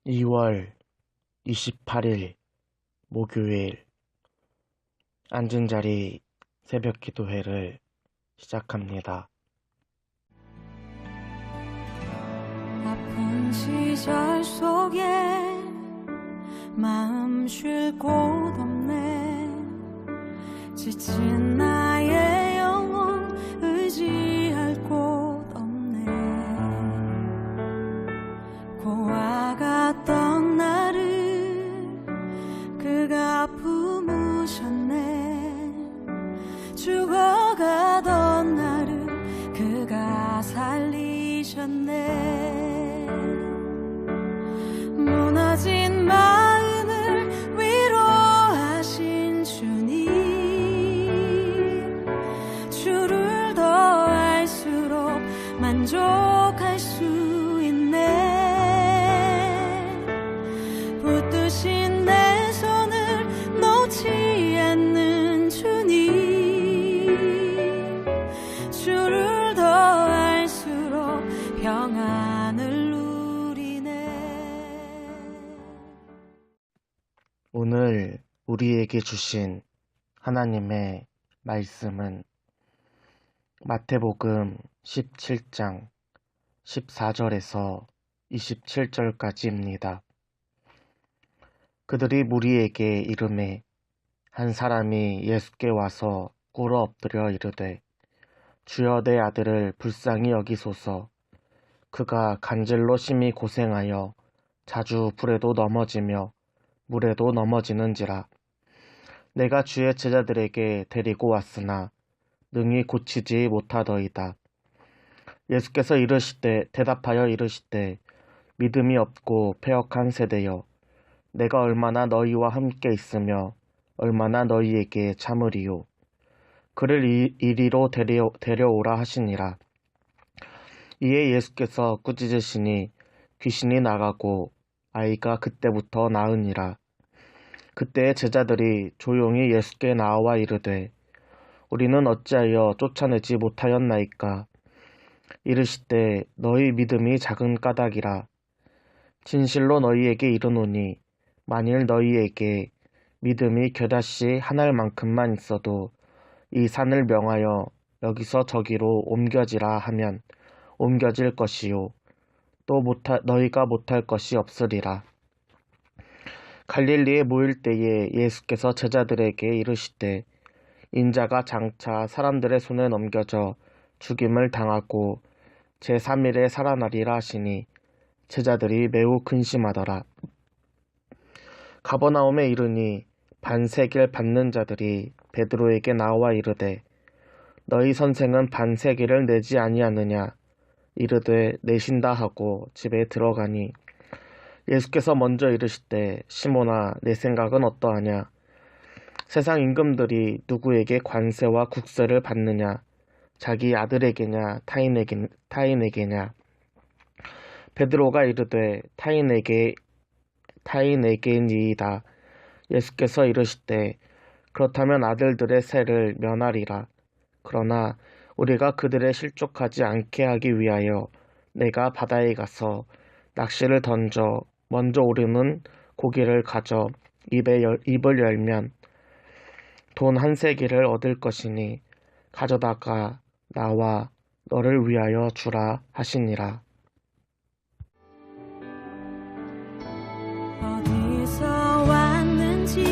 2월 28일 목요일 앉은 자리 새벽 기도회를 시작합니다. 아픈 시절 속에 마음 쉴 곳 없네. 지친 나의 영혼 의지할 곳 없네. 고아갔던 나를 그가 품으셨네. 죽어가던 나를 그가 살리셨네. 무너진 마음을 위로하신 주님, 주를 더 알수록 만족할 수 있네. 붙드신 내 손을 놓지 않는 주님, 주를 더 알수록 평안을 오늘 우리에게 주신 하나님의 말씀은 마태복음 17장 14절에서 27절까지입니다. 그들이 무리에게 이르매 한 사람이 예수께 와서 꿇어 엎드려 이르되 주여 내 아들을 불쌍히 여기소서. 그가 간질로 심히 고생하여 자주 불에도 넘어지며 물에도 넘어지는지라. 내가 주의 제자들에게 데리고 왔으나 능히 고치지 못하더이다. 예수께서 대답하여 이르시되 믿음이 없고 패역한 세대여, 내가 얼마나 너희와 함께 있으며 얼마나 너희에게 참으리요. 그를 이리로 데려오라 하시니라. 이에 예수께서 꾸짖으시니 귀신이 나가고 아이가 그때부터 나으니라. 그때 제자들이 조용히 예수께 나와 이르되 우리는 어찌하여 쫓아내지 못하였나이까. 이르시되 너희 믿음이 작은 까닭이라. 진실로 너희에게 이르노니 만일 너희에게 믿음이 겨자씨 한 알만큼만 있어도 이 산을 명하여 여기서 저기로 옮겨지라 하면 옮겨질 것이요 또 너희가 못할 것이 없으리라. 갈릴리에 모일 때에 예수께서 제자들에게 이르시되 인자가 장차 사람들의 손에 넘겨져 죽임을 당하고 제3일에 살아나리라 하시니 제자들이 매우 근심하더라. 가버나움에 이르니 반세길 받는 자들이 베드로에게 나와 이르되 너희 선생은 반세길을 내지 아니하느냐. 이르되 내신다 하고 집에 들어가니 예수께서 먼저 이르시되 시몬아 내 생각은 어떠하냐. 세상 임금들이 누구에게 관세와 국세를 받느냐. 자기 아들에게냐 타인에게냐. 베드로가 이르되 타인에게니이다. 예수께서 이르시되 그렇다면 아들들의 세를 면하리라. 그러나 우리가 그들의 실족하지 않게 하기 위하여 내가 바다에 가서 낚시를 던져 먼저 오르는 고기를 가져 입을 열면 돈 한 세기를 얻을 것이니 가져다가 나와 너를 위하여 주라 하시니라. 어디서 왔는지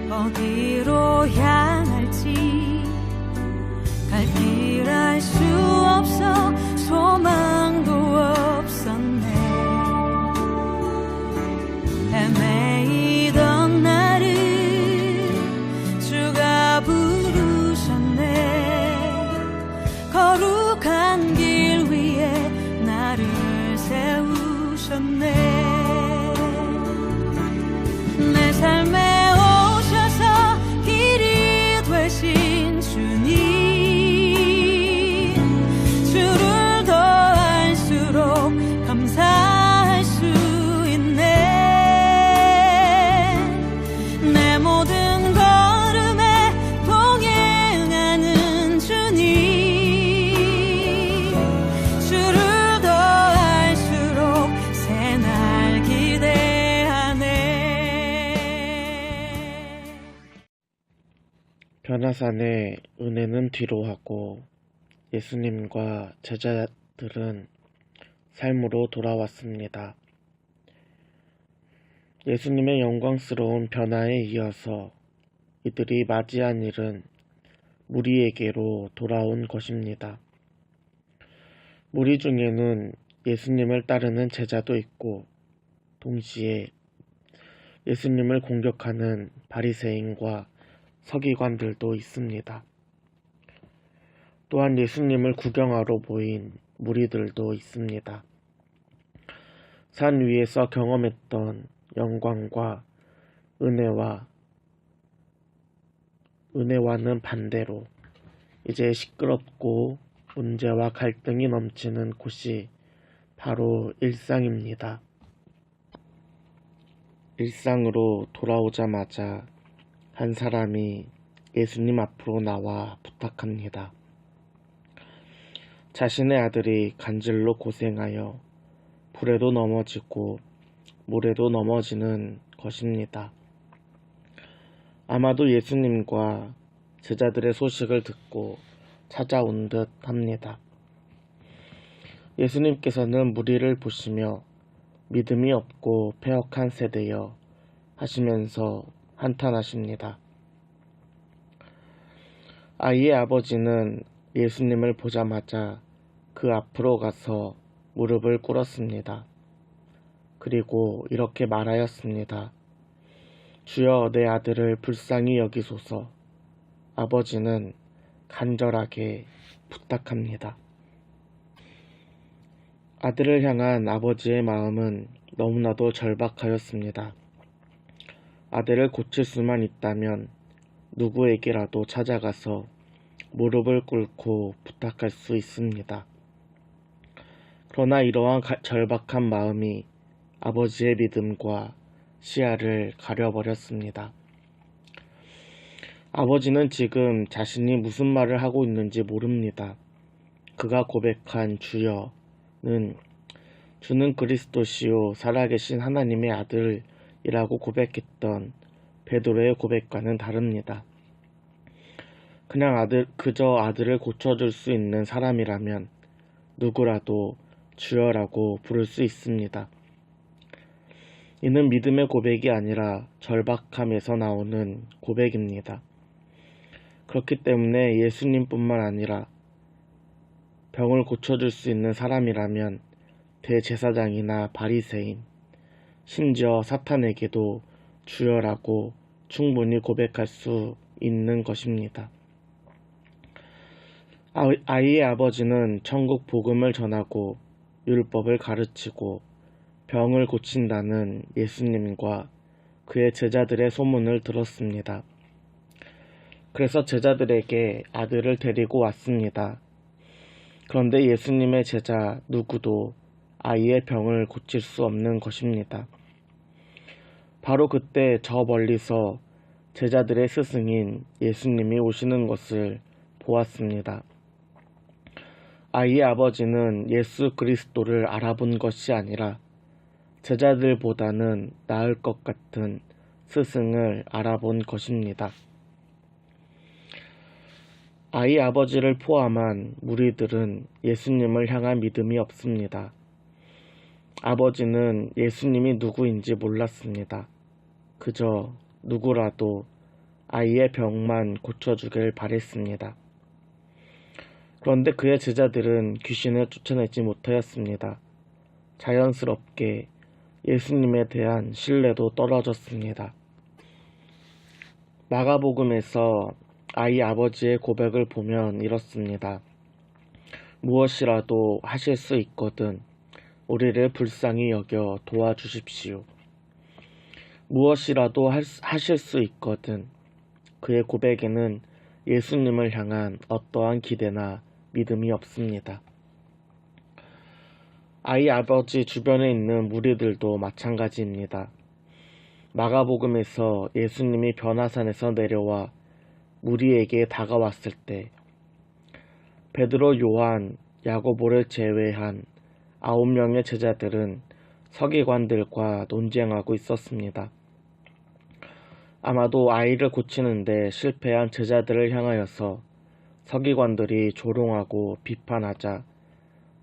어디로 향할지 갈 길 알 수 없어 소망도 없었네. 헤매이던 나를 주가 부르셨네. 거룩한 길 위에 나를 세우셨네. 내 삶에 오셔서 길이 되신 주님, 주를 더 알수록 감사할 수 있네. 내 모든 걸음에 동행하는 주님, 주를 더 알수록 새나 변화산의 은혜는 뒤로 하고 예수님과 제자들은 삶으로 돌아왔습니다. 예수님의 영광스러운 변화에 이어서 이들이 맞이한 일은 무리에게로 돌아온 것입니다. 무리 중에는 예수님을 따르는 제자도 있고 동시에 예수님을 공격하는 바리새인과 서기관들도 있습니다. 또한 예수님을 구경하러 모인 무리들도 있습니다. 산 위에서 경험했던 영광과 은혜와는 반대로 이제 시끄럽고 문제와 갈등이 넘치는 곳이 바로 일상입니다. 일상으로 돌아오자마자 한 사람이 예수님 앞으로 나와 부탁합니다. 자신의 아들이 간질로 고생하여 불에도 넘어지고 물에도 넘어지는 것입니다. 아마도 예수님과 제자들의 소식을 듣고 찾아온 듯 합니다. 예수님께서는 무리를 보시며 믿음이 없고 패역한 세대여 하시면서 한탄하십니다. 아이의 아버지는 예수님을 보자마자 그 앞으로 가서 무릎을 꿇었습니다. 그리고 이렇게 말하였습니다. 주여, 내 아들을 불쌍히 여기소서. 아버지는 간절하게 부탁합니다. 아들을 향한 아버지의 마음은 너무나도 절박하였습니다. 아들을 고칠 수만 있다면 누구에게라도 찾아가서 무릎을 꿇고 부탁할 수 있습니다. 그러나 이러한 절박한 마음이 아버지의 믿음과 시야를 가려버렸습니다. 아버지는 지금 자신이 무슨 말을 하고 있는지 모릅니다. 그가 고백한 주여는 주는 그리스도시요 살아계신 하나님의 아들이라고 고백했던 베드로의 고백과는 다릅니다. 그저 아들을 고쳐줄 수 있는 사람이라면 누구라도 주여라고 부를 수 있습니다. 이는 믿음의 고백이 아니라 절박함에서 나오는 고백입니다. 그렇기 때문에 예수님뿐만 아니라 병을 고쳐줄 수 있는 사람이라면 대제사장이나 바리새인, 심지어 사탄에게도 주여라고 충분히 고백할 수 있는 것입니다. 아이의 아버지는 천국 복음을 전하고 율법을 가르치고 병을 고친다는 예수님과 그의 제자들의 소문을 들었습니다. 그래서 제자들에게 아들을 데리고 왔습니다. 그런데 예수님의 제자 누구도 아이의 병을 고칠 수 없는 것입니다. 바로 그때 저 멀리서 제자들의 스승인 예수님이 오시는 것을 보았습니다. 아이의 아버지는 예수 그리스도를 알아본 것이 아니라 제자들보다는 나을 것 같은 스승을 알아본 것입니다. 아이 아버지를 포함한 무리들은 예수님을 향한 믿음이 없습니다. 아버지는 예수님이 누구인지 몰랐습니다. 그저 누구라도 아이의 병만 고쳐주길 바랬습니다. 그런데 그의 제자들은 귀신을 쫓아내지 못하였습니다. 자연스럽게 예수님에 대한 신뢰도 떨어졌습니다. 마가복음에서 아이 아버지의 고백을 보면 이렇습니다. 무엇이라도 하실 수 있거든 우리를 불쌍히 여겨 도와주십시오. 무엇이라도 하실 수 있거든. 그의 고백에는 예수님을 향한 어떠한 기대나 믿음이 없습니다. 아이 아버지 주변에 있는 무리들도 마찬가지입니다. 마가복음에서 예수님이 변화산에서 내려와 무리에게 다가왔을 때 베드로, 요한, 야고보를 제외한 9명의 제자들은 서기관들과 논쟁하고 있었습니다. 아마도 아이를 고치는데 실패한 제자들을 향하여서 서기관들이 조롱하고 비판하자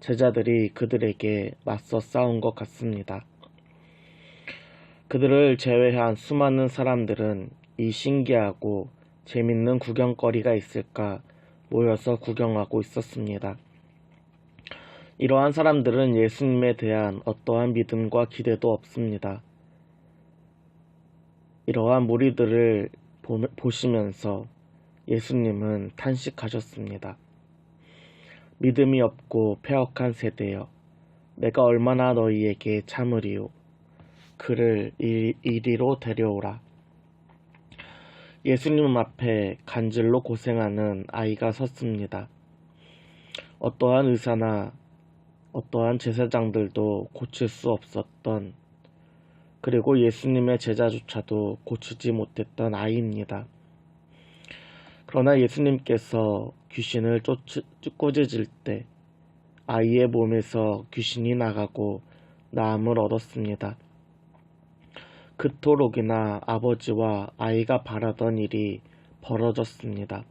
제자들이 그들에게 맞서 싸운 것 같습니다. 그들을 제외한 수많은 사람들은 이 신기하고 재밌는 구경거리가 있을까 모여서 구경하고 있었습니다. 이러한 사람들은 예수님에 대한 어떠한 믿음과 기대도 없습니다. 이러한 무리들을 보시면서 예수님은 탄식하셨습니다. 믿음이 없고 패역한 세대여, 내가 얼마나 너희에게 참으리요. 그를 이리로 데려오라. 예수님 앞에 간질로 고생하는 아이가 섰습니다. 어떠한 의사나 어떠한 제사장들도 고칠 수 없었던, 그리고 예수님의 제자조차도 고치지 못했던 아이입니다. 그러나 예수님께서 귀신을 꾸짖을 때 아이의 몸에서 귀신이 나가고 나음을 얻었습니다. 그토록이나 아버지와 아이가 바라던 일이 벌어졌습니다.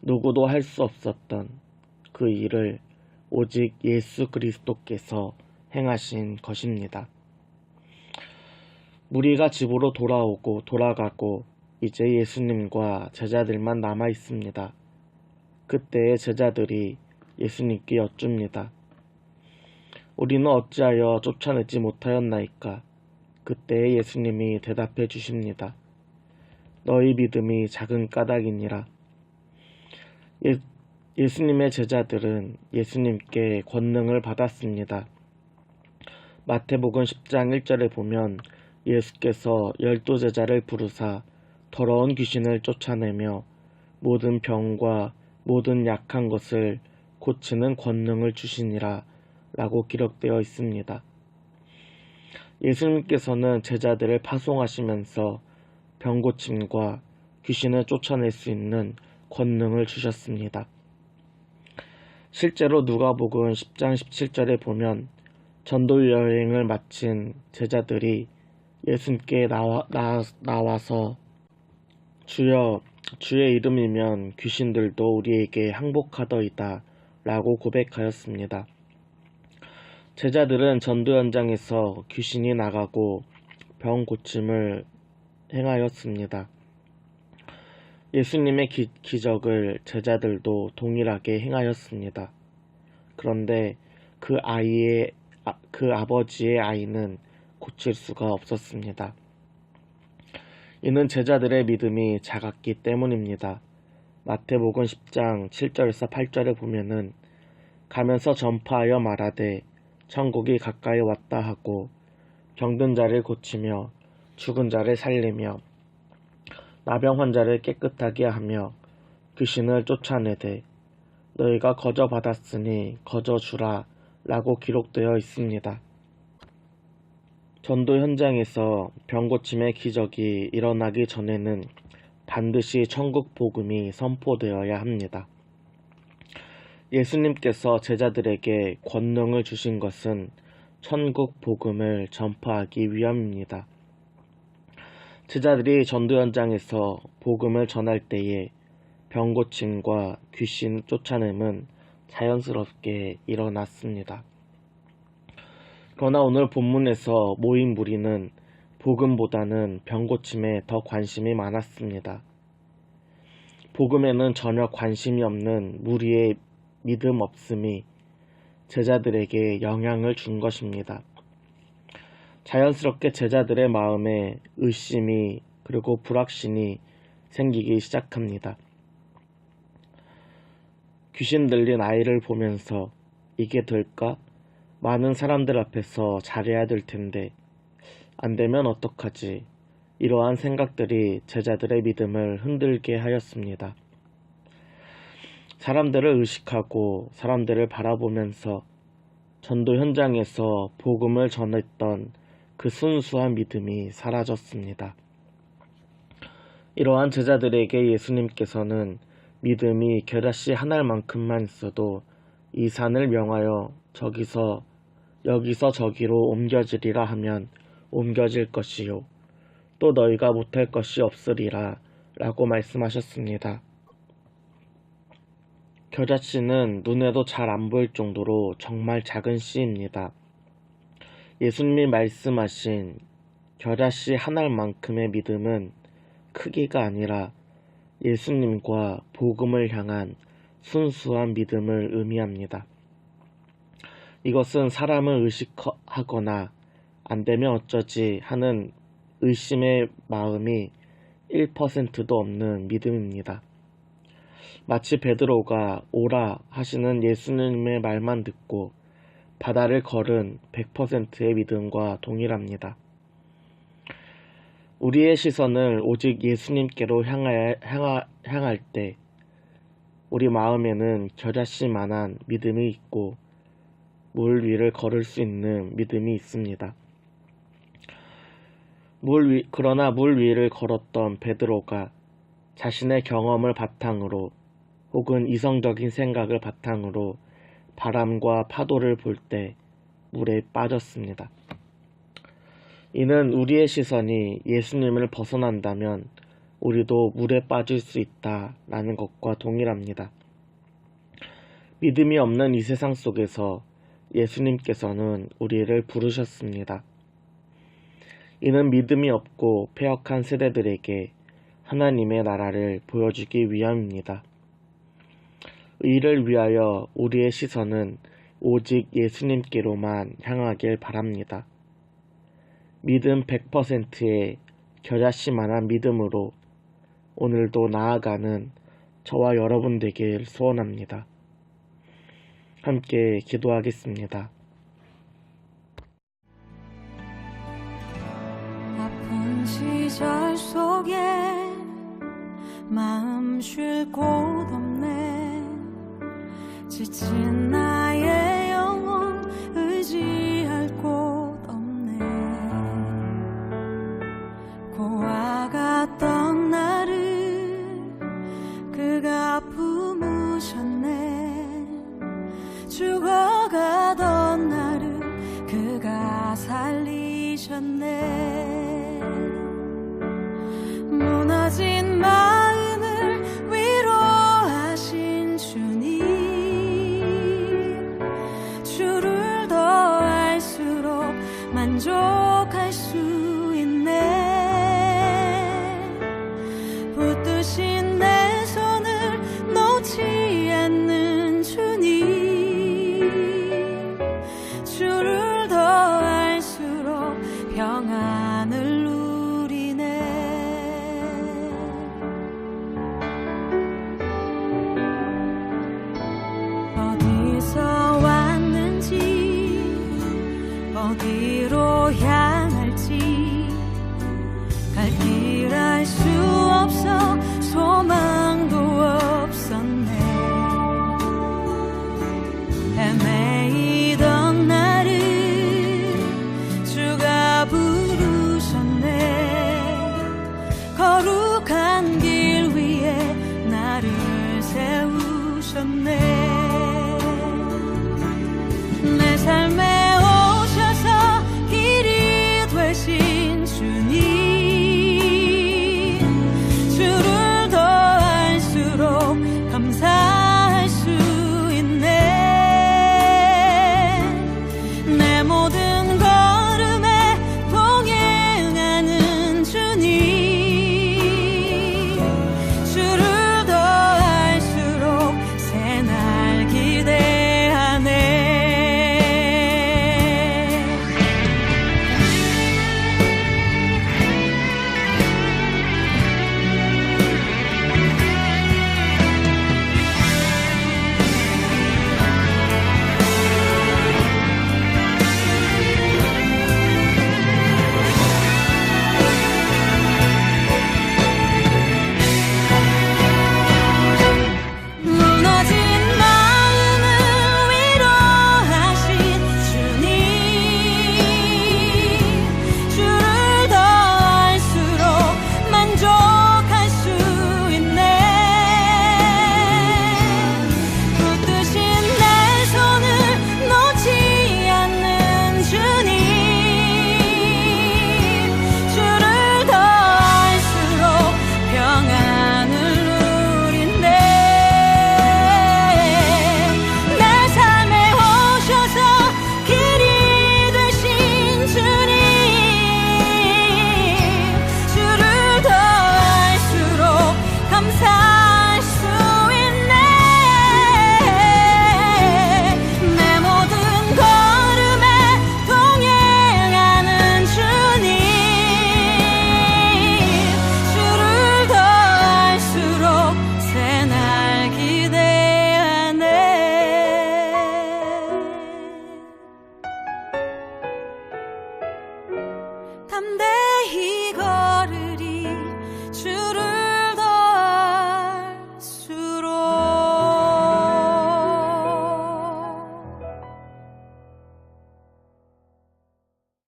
누구도 할 수 없었던 그 일을 오직 예수 그리스도께서 행하신 것입니다. 무리가 집으로 돌아가고 이제 예수님과 제자들만 남아 있습니다. 그때의 제자들이 예수님께 여쭙니다. 우리는 어찌하여 쫓아내지 못하였나이까? 그때에 예수님이 대답해 주십니다. 너희 믿음이 작은 까닭이니라. 예수님의 제자들은 예수님께 권능을 받았습니다. 마태복음 10장 1절에 보면 예수께서 12제자를 부르사 더러운 귀신을 쫓아내며 모든 병과 모든 약한 것을 고치는 권능을 주시니라 라고 기록되어 있습니다. 예수님께서는 제자들을 파송하시면서 병고침과 귀신을 쫓아낼 수 있는 권능을 주셨습니다. 실제로 누가복음 10장 17절에 보면 전도 여행을 마친 제자들이 예수님께 나와서 주여, 주의 이름이면 귀신들도 우리에게 항복하더이다 라고 고백하였습니다. 제자들은 전도 현장에서 귀신이 나가고 병 고침을 행하였습니다. 예수님의 기적을 제자들도 동일하게 행하였습니다. 그런데 그 아버지의 아이는 고칠 수가 없었습니다. 이는 제자들의 믿음이 작았기 때문입니다. 마태복음 10장 7절에서 8절에 보면은 가면서 전파하여 말하되 천국이 가까이 왔다 하고 병든 자를 고치며 죽은 자를 살리며 나병 환자를 깨끗하게 하며 귀신을 쫓아내되 너희가 거저 받았으니 거저 주라 라고 기록되어 있습니다. 전도 현장에서 병 고침의 기적이 일어나기 전에는 반드시 천국 복음이 선포되어야 합니다. 예수님께서 제자들에게 권능을 주신 것은 천국 복음을 전파하기 위함입니다. 제자들이 전도 현장에서 복음을 전할 때에 병 고침과 귀신 쫓아냄은 자연스럽게 일어났습니다. 그러나 오늘 본문에서 모인 무리는 복음보다는 병 고침에 더 관심이 많았습니다. 복음에는 전혀 관심이 없는 무리의 믿음 없음이 제자들에게 영향을 준 것입니다. 자연스럽게 제자들의 마음에 의심이 그리고 불확신이 생기기 시작합니다. 귀신 들린 아이를 보면서 이게 될까? 많은 사람들 앞에서 잘해야 될 텐데 안 되면 어떡하지? 이러한 생각들이 제자들의 믿음을 흔들게 하였습니다. 사람들을 의식하고 사람들을 바라보면서 전도 현장에서 복음을 전했던 그 순수한 믿음이 사라졌습니다. 이러한 제자들에게 예수님께서는 믿음이 겨자씨 한 알만큼만 있어도 이 산을 명하여 여기서 저기로 옮겨지리라 하면 옮겨질 것이요 또 너희가 못할 것이 없으리라 라고 말씀하셨습니다. 겨자씨는 눈에도 잘 안 보일 정도로 정말 작은 씨입니다. 예수님이 말씀하신 겨자씨 한 알만큼의 믿음은 크기가 아니라 예수님과 복음을 향한 순수한 믿음을 의미합니다. 이것은 사람을 의식하거나 안 되면 어쩌지 하는 의심의 마음이 1%도 없는 믿음입니다. 마치 베드로가 오라 하시는 예수님의 말만 듣고 바다를 걸은 100%의 믿음과 동일합니다. 우리의 시선을 오직 예수님께로 향할 때 우리 마음에는 겨자씨만한 믿음이 있고 물 위를 걸을 수 있는 믿음이 있습니다. 그러나 물 위를 걸었던 베드로가 자신의 경험을 바탕으로 혹은 이성적인 생각을 바탕으로 바람과 파도를 볼 때 물에 빠졌습니다. 이는 우리의 시선이 예수님을 벗어난다면 우리도 물에 빠질 수 있다라는 것과 동일합니다. 믿음이 없는 이 세상 속에서 예수님께서는 우리를 부르셨습니다. 이는 믿음이 없고 패역한 세대들에게 하나님의 나라를 보여주기 위함입니다. 이를 위하여 우리의 시선은 오직 예수님께로만 향하길 바랍니다. 믿음 100%의 겨자씨만한 믿음으로 오늘도 나아가는 저와 여러분 되길 소원합니다. 함께 기도하겠습니다. 아픈 시절 속에 마음 쉴 곳 없네. 지친 나의 영혼 의지할 곳 없네. 고아 같던 나를 그가 품으셨네. 죽어가던 나를 그가 살리셨네. 무너진 마음을 위로하신 주님, 주를 더 알수록 만족할 수 있네. 붙드신 내 손을 놓지 않는 주님, 주를 더 알수록 평안을 누리네. 어디서 왔는지 어디로 향할지 갈 길 알 수 없어 소망도 없었네. 헤매이던 나를 주가 부르셨네. 거룩한 길 위에 나를 세우셨네.